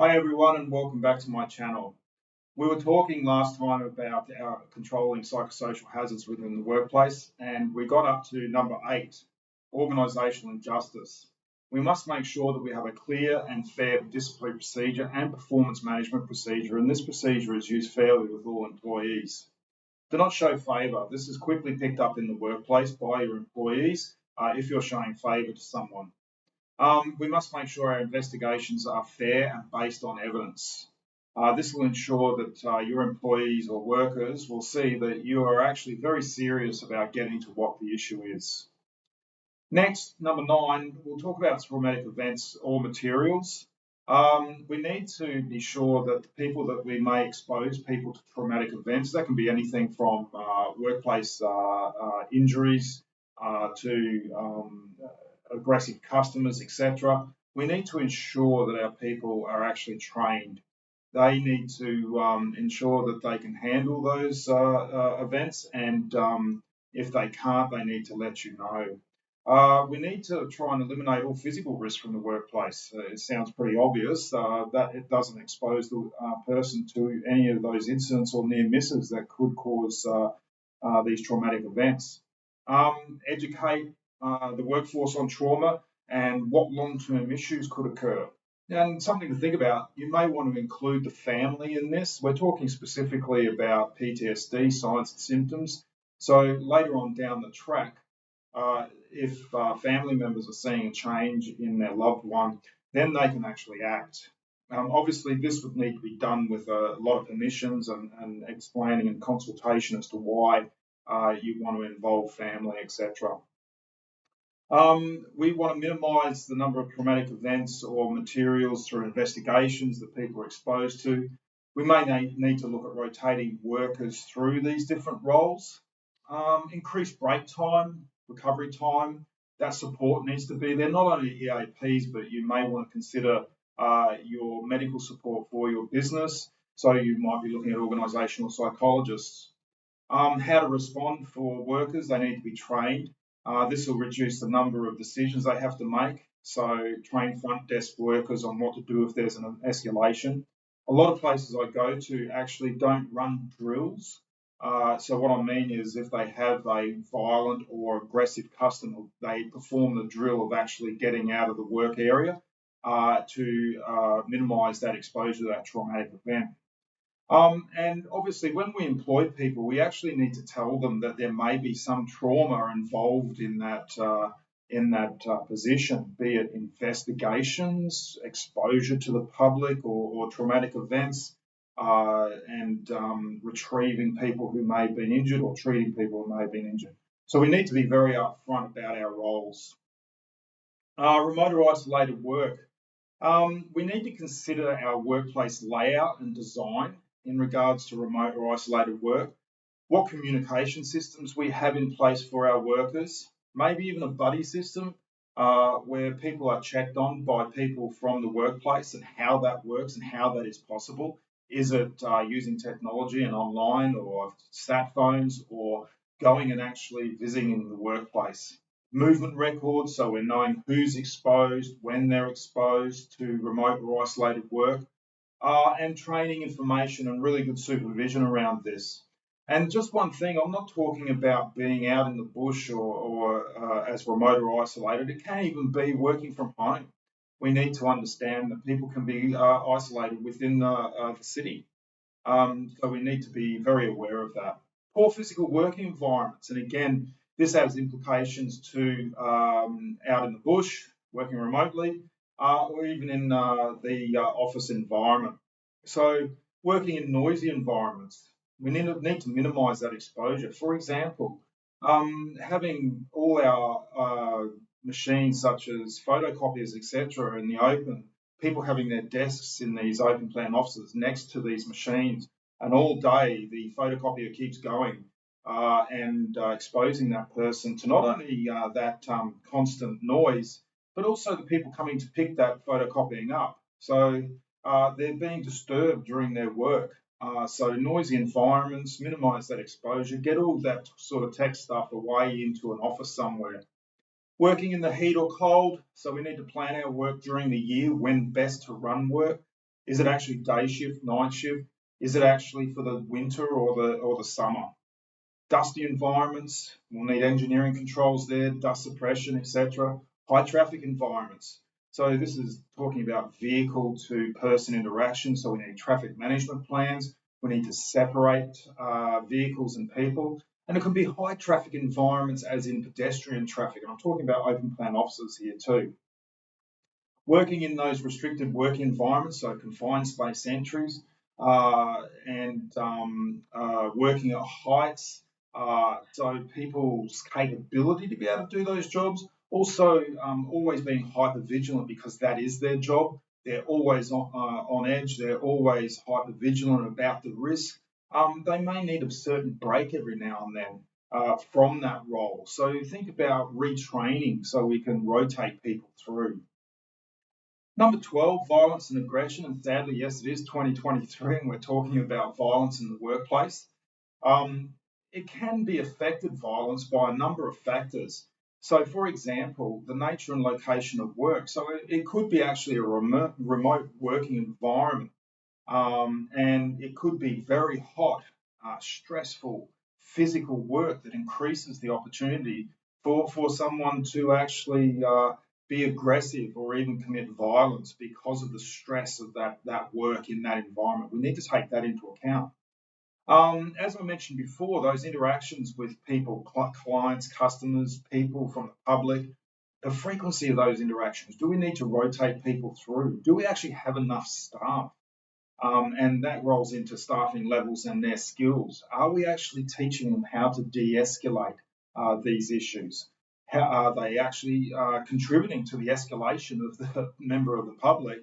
Hi everyone and welcome back to my channel. We were talking last time about controlling psychosocial hazards within the workplace, and we got up to number 8, organisational injustice. We must make sure that we have a clear and fair disciplinary procedure and performance management procedure, and this procedure is used fairly with all employees. Do not show favour. This is quickly picked up in the workplace by your employees if you're showing favour to someone. We must make sure our investigations are fair and based on evidence. This will ensure that your employees or workers will see that you are actually very serious about getting to what the issue is. Next, number 9, we'll talk about traumatic events or materials. We need to be sure that the people that we may expose people to traumatic events, that can be anything from workplace injuries to aggressive customers, etc. We need to ensure that our people are actually trained. They need to ensure that they can handle those events, and if they can't, they need to let you know. We need to try and eliminate all physical risk from the workplace. It sounds pretty obvious that it doesn't expose the person to any of those incidents or near misses that could cause these traumatic events. Educate the workforce on trauma and what long-term issues could occur. And something to think about, you may want to include the family in this. We're talking specifically about PTSD signs and symptoms. So later on down the track, if family members are seeing a change in their loved one, then they can actually act. Obviously, this would need to be done with a lot of permissions and explaining and consultation as to why you want to involve family, etc. We want to minimise the number of traumatic events or materials through investigations that people are exposed to. We may need to look at rotating workers through these different roles. Increase break time, recovery time, that support needs to be there. Not only EAPs, but you may want to consider your medical support for your business. So you might be looking at organisational psychologists. How to respond for workers, they need to be trained. This will reduce the number of decisions they have to make. So train front desk workers on what to do if there's an escalation. A lot of places I go to actually don't run drills. So what I mean is if they have a violent or aggressive customer, they perform the drill of actually getting out of the work area to minimise that exposure to that traumatic event. And obviously, when we employ people, we actually need to tell them that there may be some trauma involved in that position, be it investigations, exposure to the public, or traumatic events, and retrieving people who may have been injured or treating people who may have been injured. So we need to be very upfront about our roles. Remote or isolated work. We need to consider our workplace layout and design in regards to remote or isolated work, what communication systems we have in place for our workers, maybe even a buddy system where people are checked on by people from the workplace and how that works and how that is possible. Is it using technology and online or sat phones or going and actually visiting the workplace? Movement records, so we're knowing who's exposed, when they're exposed to remote or isolated work, and training information and really good supervision around this. And just one thing, I'm not talking about being out in the bush or as remote or isolated. It can even be working from home. We need to understand that people can be isolated within the city. So we need to be very aware of that. Poor physical working environments, and again, this has implications to out in the bush, working remotely, or even in the office environment. So working in noisy environments, we need to minimise that exposure. For example, having all our machines such as photocopiers, etc., in the open, people having their desks in these open plan offices next to these machines, and all day the photocopier keeps going and exposing that person to not only that constant noise, but also the people coming to pick that photocopying up. So they're being disturbed during their work. So noisy environments, minimise that exposure, get all that sort of tech stuff away into an office somewhere. Working in the heat or cold, so we need to plan our work during the year when best to run work. Is it actually day shift, night shift? Is it actually for the winter or the summer? Dusty environments, we'll need engineering controls there, dust suppression, etc. High traffic environments. So this is talking about vehicle to person interaction. So we need traffic management plans. We need to separate vehicles and people. And it could be high traffic environments as in pedestrian traffic. And I'm talking about open plan offices here too. Working in those restricted work environments, so confined space entries, and working at heights, so people's capability to be able to do those jobs. Also, always being hyper vigilant because that is their job. They're always on edge. They're always hyper vigilant about the risk. They may need a certain break every now and then from that role. So think about retraining so we can rotate people through. Number 12, violence and aggression. And sadly, yes, it is 2023 and we're talking about violence in the workplace. It can be affected, violence, by a number of factors. So, for example, the nature and location of work. So, it could be actually a remote working environment, and it could be very hot, stressful, physical work that increases the opportunity for someone to actually be aggressive or even commit violence because of the stress of that work in that environment. We need to take that into account. As I mentioned before, those interactions with people, clients, customers, people from the public, the frequency of those interactions. Do we need to rotate people through? Do we actually have enough staff? And that rolls into staffing levels and their skills. Are we actually teaching them how to de-escalate these issues? How are they actually contributing to the escalation of the member of the public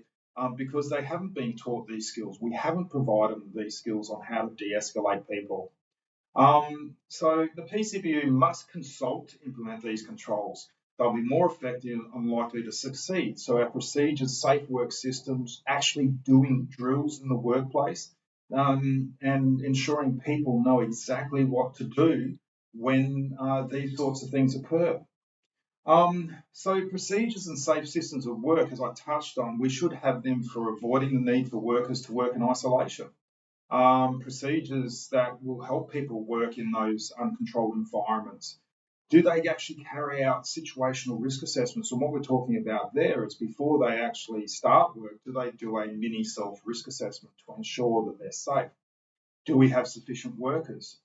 because they haven't been taught these skills? We haven't provided them these skills on how to de-escalate people. So the PCBU must consult to implement these controls. They'll be more effective and likely to succeed. So our procedures, safe work systems, actually doing drills in the workplace, and ensuring people know exactly what to do when these sorts of things occur. So procedures and safe systems of work, as I touched on, we should have them for avoiding the need for workers to work in isolation. Procedures that will help people work in those uncontrolled environments. Do they actually carry out situational risk assessments? And what we're talking about there is before they actually start work, do they do a mini self risk assessment to ensure that they're safe? Do we have sufficient workers?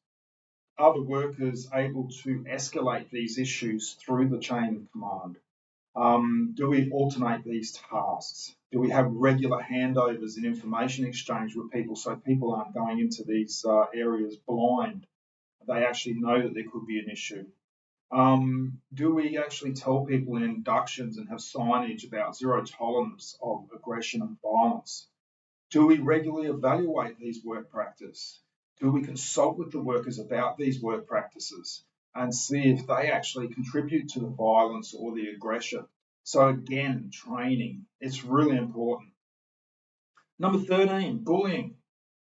Are the workers able to escalate these issues through the chain of command? Do we alternate these tasks? Do we have regular handovers and information exchange with people so people aren't going into these areas blind? They actually know that there could be an issue. Do we actually tell people in inductions and have signage about zero tolerance of aggression and violence? Do we regularly evaluate these work practices? Do we consult with the workers about these work practices and see if they actually contribute to the violence or the aggression? So again, training, it's really important. Number 13, bullying.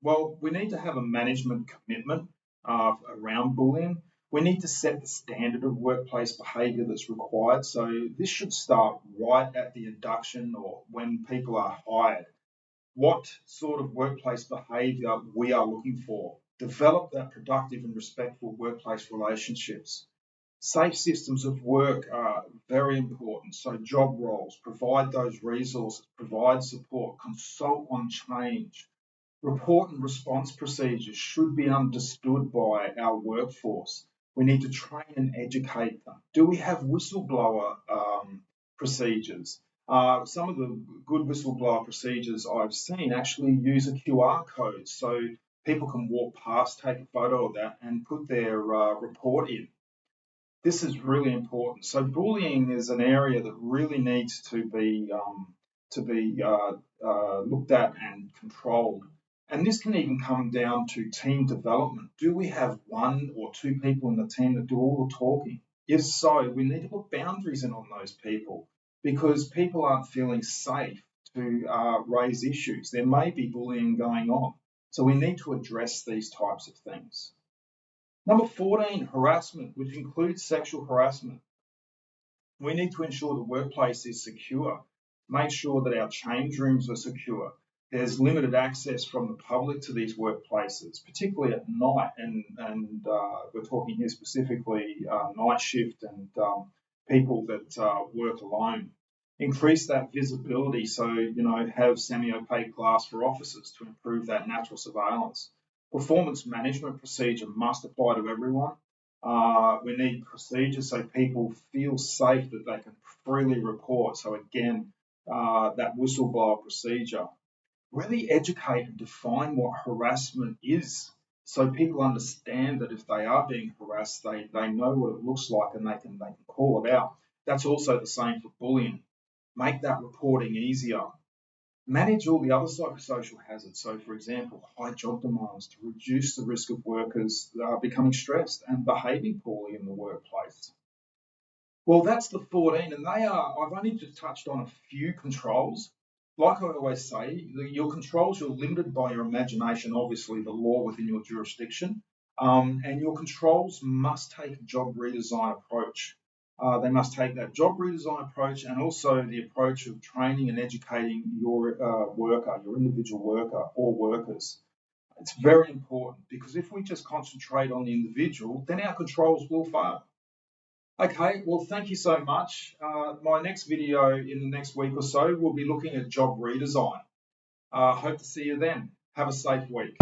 Well, we need to have a management commitment around bullying. We need to set the standard of workplace behaviour that's required. So this should start right at the induction or when people are hired. What sort of workplace behaviour we are looking for. Develop that productive and respectful workplace relationships. Safe systems of work are very important. So job roles, provide those resources, provide support, consult on change. Report and response procedures should be understood by our workforce. We need to train and educate them. Do we have whistleblower procedures? Some of the good whistleblower procedures I've seen actually use a QR code so people can walk past, take a photo of that, and put their report in. This is really important. So bullying is an area that really needs to be looked at and controlled. And this can even come down to team development. Do we have one or two people in the team that do all the talking? If so, we need to put boundaries in on those people because people aren't feeling safe to raise issues. There may be bullying going on. So we need to address these types of things. Number 14, harassment, which includes sexual harassment. We need to ensure the workplace is secure, make sure that our change rooms are secure, There's limited access from the public to these workplaces, particularly at night, and we're talking here specifically night shift and people that work alone. Increase that visibility, so have semi-opaque glass for offices to improve that natural surveillance. Performance management procedure must apply to everyone. We need procedures so people feel safe that they can freely report. So again, that whistleblower procedure. Really educate and define what harassment is so people understand that if they are being harassed, they know what it looks like and they can call it out. That's also the same for bullying. Make that reporting easier. Manage all the other psychosocial hazards. So, for example, high job demands to reduce the risk of workers becoming stressed and behaving poorly in the workplace. Well, that's the 14, and I've only just touched on a few controls. Like I always say, your controls, you're limited by your imagination, obviously, the law within your jurisdiction, and your controls must take a job redesign approach. They must take that job redesign approach and also the approach of training and educating your worker, your individual worker or workers. It's very important because if we just concentrate on the individual, then our controls will fail. Okay, well, thank you so much. My next video in the next week or so, we'll be looking at job redesign. Hope to see you then. Have a safe week.